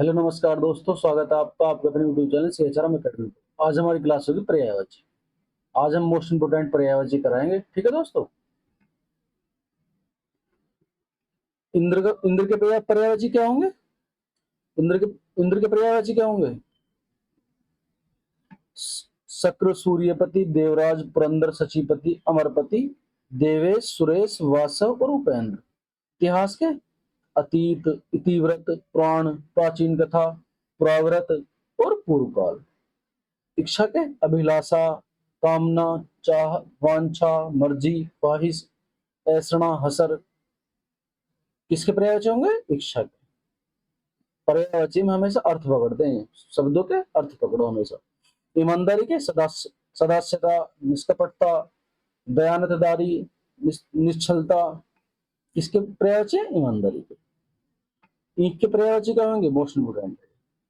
Hello नमस्कार दोस्तों, स्वागत है आपका आपके अपने यूट्यूब चैनल CHRM अकेडमी पे। आज हमारी क्लास होगी पर्यायवाची। आज हम मोस्ट इंपोर्टेंट पर्यायवाची कराएंगे। ठीक है दोस्तों। इंद्र के पर्यायवाची क्या होंगे? इंद्र के पर्यायवाची क्या होंगे? शक्र, सूर्यपति, देवराज, पुरंदर, शचीपति, अमरपति, देवेश, सुरेश, वासव और उपेंद्र। इतिहास के अतीत, इतिव्रत, पुराण, प्राचीन कथा, पुराव्रत और पूर्व काल। इच्छा के अभिलाषा, कामना, चाह, वांछा, मर्जी, ख्वाहिश, ऐसना, हसर। किसके पर्यायवाची होंगे? इच्छा के। पर्यायवाची में हमेशा अर्थ पकड़ते हैं, शब्दों के अर्थ पकड़ो हमेशा। ईमानदारी के सदास्यता, निष्कपटता, दयानतदारी, निश्चलता। किसके पर्यायवाची? ईमानदारी के। ईख के पर्यायवाची क्या होंगे? Most important.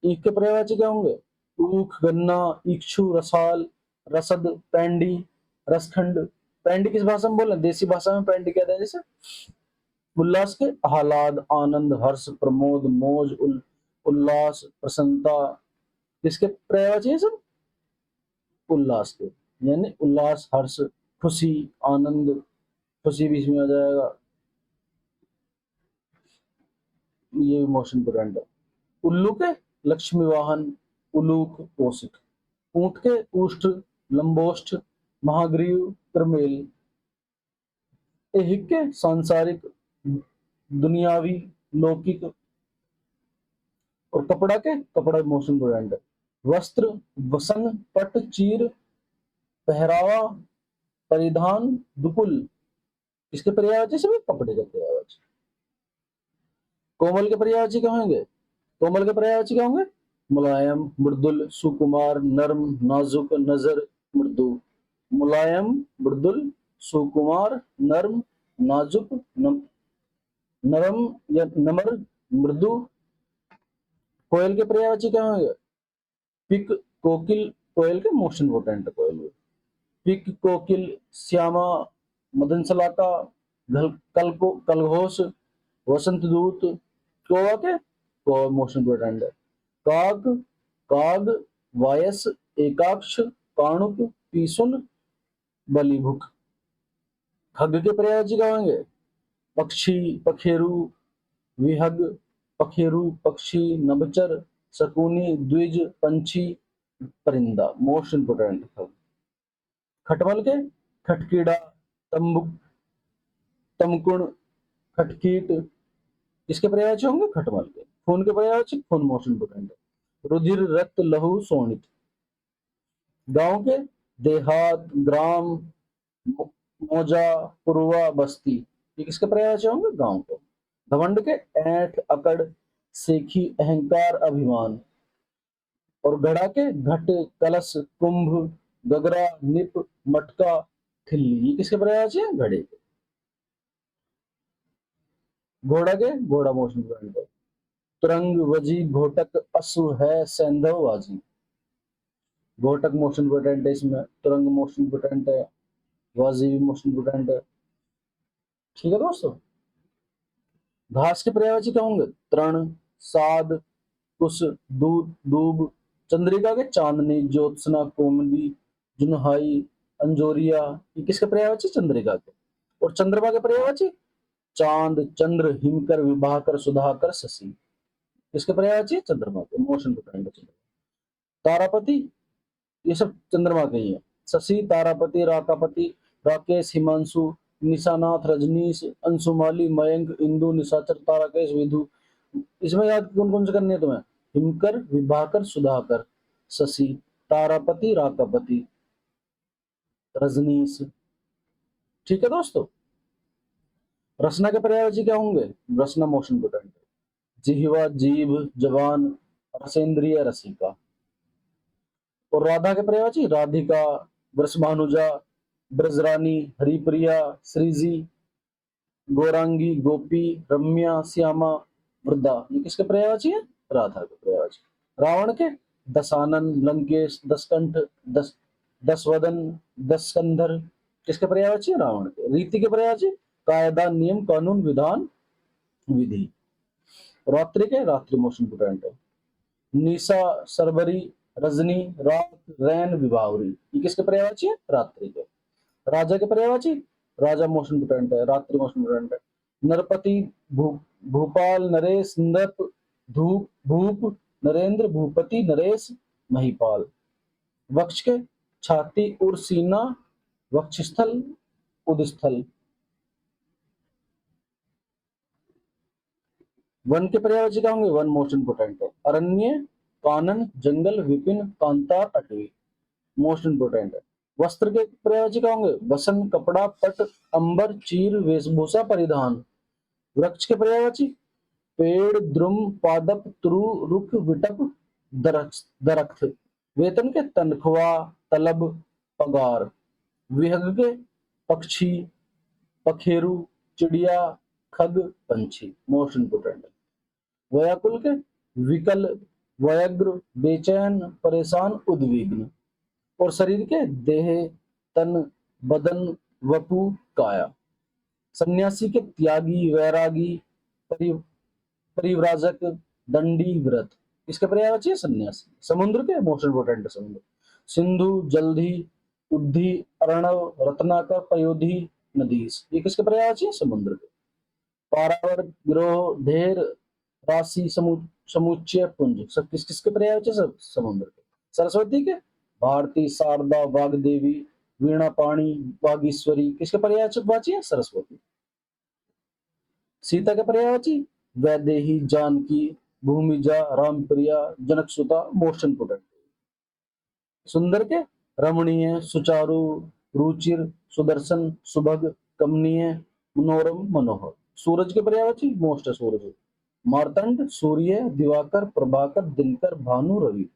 ईख के पर्यायवाची क्या होंगे? ऊख, गन्ना, इक्षु, रसाल, रसद, पैंडी, रसखंड। पैंडी किस भाषा में बोले? देसी भाषा में पैंडी कहते हैं। जैसे उल्लास के आह्लाद, आनंद, हर्ष, प्रमोद, मौज, उल्लास, प्रसन्नता। किसके पर्यायवाची है सब? उल्लास के। यानी उल्लास, हर्ष, खुशी, आनंद। खुशी भी इसमें आ जाएगा। ये भी मोस्ट इंपोर्टेंट है। उल्लू के लक्ष्मी वाहन, उलूक, पोषक। ऊंट के ऊष्ट, लंबोष्ठ, महाग्रीव, प्रमेल। ऐहिक के सांसारिक, दुनियावी, लौकिक। और कपड़ा के कपड़ा मोस्ट इंपोर्टेंट है। वस्त्र, वसन, पट, चीर, पहरावा, परिधान, दुकुल। इसके पर्यायवाची सभी कपड़े के पर्यायवाची। कोमल के पर्यायवाची क्या होंगे? कोमल के पर्यायवाची क्या होंगे? मुलायम, मृदुल, सुकुमार, नर्म, नाजुक, नजर, मृदु। मुलायम, मृदुल, सुकुमार, नर्म, नाजुक, नरम या नम्र, मृदु। कोयल के पर्यायवाची क्या होंगे? पिक, कोकिल। कोयल के मोस्ट इंपोर्टेंट है कोयल। पिक, कोकिल, श्यामा, मदनसलाका, कलघोष, वसंत दूत। कौवा के कौवा मोस्ट इंपोर्टेंट है। काग, काग, वायस, एकाक्ष, काणुक, पीसुन, बलिभुक। खग के पर्यायवाची क्या होंगे? पक्षी, पखेरु, विहग, पखेरु, पक्षी, नभचर, शकुनी, द्विज, पंछी, परिंदा। मोस्ट इंपोर्टेंट है। खटमल के खटकीड़ा, तंबुक, तमकुण, खटकीट। किसके पर्यायवाची होंगे? खटमल के। खून के पर्यायवाची? खून मोस्ट इंपोर्टेंट है। रुधिर, रक्त, लहू, शोणित। गांव के देहात, ग्राम, मौजा, पुरवा, बस्ती। ये किसके पर्यायवाची होंगे? गांव के। घमंड के ऐंठ, अकड़, सेखी, अहंकार, अभिमान। और घड़ा के घट, कलश, कुंभ, गगरा, निप, मटका, ठिल्ली। ये किसके पर्यायवाची है? घड़े के। घोड़ा के घोड़ा मोस्ट इंपोर्टेंट है। तुरंग, वजी, घोटक, अश्व है, सैंधव, वाजी। घोटक मोस्ट इंपोर्टेंट है इसमें, तुरंग मोस्ट इंपोर्टेंट है, वाजी भी मोस्ट इंपोर्टेंट है। ठीक है दोस्तों। घास के पर्यायवाची क्या होंगे? तृण, साद, कुश, दूध, दूब। चंद्रिका के चांदनी, ज्योत्सना, कोमली, जुनहाई, अंजोरिया। ये किसके पर्यायवाची? चंद्रिका के। और चंद्रमा के पर्यायवाची? चांद, चंद्र, हिमकर, विभाकर, सुधाकर, शशि। किसके पर्यायवाची? चंद्रमा के। मोस्ट इंपोर्टेंट है। तारापति, ये सब चंद्रमा के ही है। शशि, तारापति, राकापति, राकेश, हिमांशु, निशानाथ, रजनीश, अंशुमाली, मयंक, इंदु, निशाचर, ताराकेश, विधु। इसमें याद कौन कौन से करने हैं तुम्हें? हिमकर, विभाकर, सुधाकर, शशि, तारापति, राकापति, रजनीश। ठीक है दोस्तों। रसना के पर्यायवाची क्या होंगे? रसना मोस्ट इंपोर्टेंट है। जिह्वा, जीभ, जबान, रसेंद्रिय, रसिका। और राधा के पर्यायवाची? राधिका, वृषभानुजा, ब्रजरानी, हरिप्रिया, श्रीजी, गौरांगी, गोपी, रम्या, श्यामा, वृद्धा। ये किसके पर्यायवाची है? राधा के पर्यायवाची। रावण के दशानन, लंकेश, दशकंठ, दसवदन, दशकंधर। किसके पर्यायवाची? रावण के। रीति के पर्यायवाची? कायदा, नियम, कानून, विधान, विधि। रात्रि के रात्रि मोस्ट इंपोर्टेंट है। निशा, सरबरी, रजनी, रात, रैन, विभावरी। ये किसके पर्यायवाची है? रात्रि के। राजा के पर्यायवाची, राजा मोशन पोटेंट है, रात्रि मोशन पोटेंट है। नरपति, भूपाल, नरेश, नृप, धूप, भूप, नरेंद्र, भूपति, नरेश, महिपाल। वक्ष के, छाती, उर, सीना, वक्षस्थल, उदस्थल। वन के पर्यायवाची क्या होंगे? वन मोस्ट इंपोर्टेंट है। अरण्य, कानन, जंगल, विपिन, कांतार, अटवी। मोस्ट इंपोर्टेंट है। वस्त्र के पर्यायवाची क्या होंगे? वसन, कपड़ा, पट, अंबर, चीर, वेशभूषा, परिधान। वृक्ष के पर्यायवाची, पेड़, द्रुम, पादप, तरु, रुख, विटप, दरख्त। वेतन के, तनख्वाह, तलब, पगार। विहंग के, पक्षी, पखेरु, चिड़िया, खग, पंछी। मोस्ट इंपोर्टेंट है। व्याकुल के, विकल, व्यग्र, बेचैन, परेशान, उद्विग्न। और शरीर के, देह, तन, बदन, वपु, काया। सन्यासी के, त्यागी, वैरागी, परि, परिव्राजक, दंडी, व्रत। इसके पर्यायवाची है सन्यासी। समुद्र के, मोस्ट इंपोर्टेंट है समुद्र। सिंधु, जलधि, उद्धि, अर्णव, रत्नाकर, पयोधि, नदीस। ये किसके पर्यायवाची है? समुद्र के। पारावर, गिरोह, ढेर, राशि, समुच्चय, पुंज। सब किसके पर्यायवाची है? सब समुद्र के। सरस्वती के, भारती, शारदा, वाग्देवी, वीणा पाणी, वागीश्वरी। किसके पर्यायवाची है? सरस्वती। सीता के पर्यायवाची, वैदेही, जानकी, भूमिजा, रामप्रिया, जनकसुता। Most important. सुंदर के, रमणीय, सुचारु, रुचिर, सुदर्शन, सुभग, कमनीय, मनोरम, मनोहर। सूरज के पर्यायवाची, मोस्ट है सूरज। मार्तंड, सूर्य, दिवाकर, प्रभाकर, दिनकर, भानु, रवि।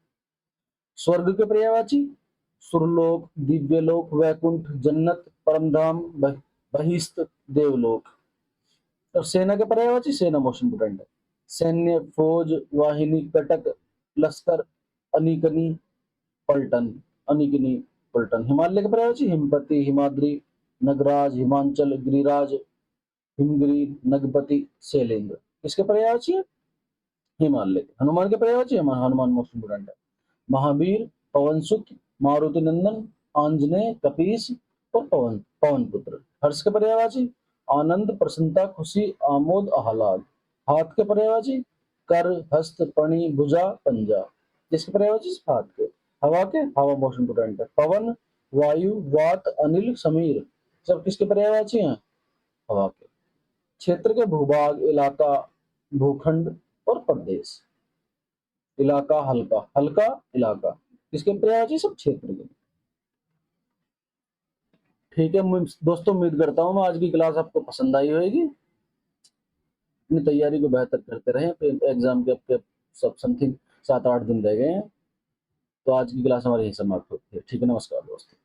स्वर्ग के पर्यायवाची, सुरलोक, दिव्यलोक, वैकुंठ, जन्नत, परमधाम, बहिस्त, देवलोक। और सेना के पर्यायवाची, सेना मोस्ट इंपोर्टेंट है। सैन्य, फौज, वाहिनी, कटक, लश्कर, अनिकनी, पलटन, अनिकनी, पलटन। हिमालय के पर्यायवाची, हिमपति, हिमाद्री, नगराज, हिमांचल, गिरिराज, हिमगिरी, नगपति, शैलेंद्र। किसके पर्यायवाची है? हिमालय के। हनुमान के पर्यायवाची, हनुमान मोस्ट इंपोर्टेंट है। महावीर, पवनसुत, मारुति नंदन, आंजनेय, कपीस और पवन, पवन पुत्र। हर्ष के पर्यायवाची, आनंद, प्रसन्नता, खुशी, आमोद, आह्लाद। हाथ के पर्यायवाची, कर, हस्त, पणि, भुजा, पंजा। जिसके पर्यायवाची, हाथ के। हवा के, हवा मोस्ट इंपोर्टेंट है। पवन, वायु, वात, अनिल, समीर। सब किसके पर्यायवाची हैं? हवा के। क्षेत्र के, भूभाग, इलाका, भूखंड और प्रदेश। इलाका, हल्का, हल्का, इलाका। किसके पर्यायवाची? सब क्षेत्र के। ठीक है दोस्तों, उम्मीद करता हूँ मैं आज की क्लास आपको पसंद आई होगी। अपनी तैयारी को बेहतर करते रहें। एग्जाम के आपके सब समथिंग 7-8 दिन रह गए हैं। तो आज की क्लास हमारी यही समाप्त होती है। ठीक है, नमस्कार दोस्तों।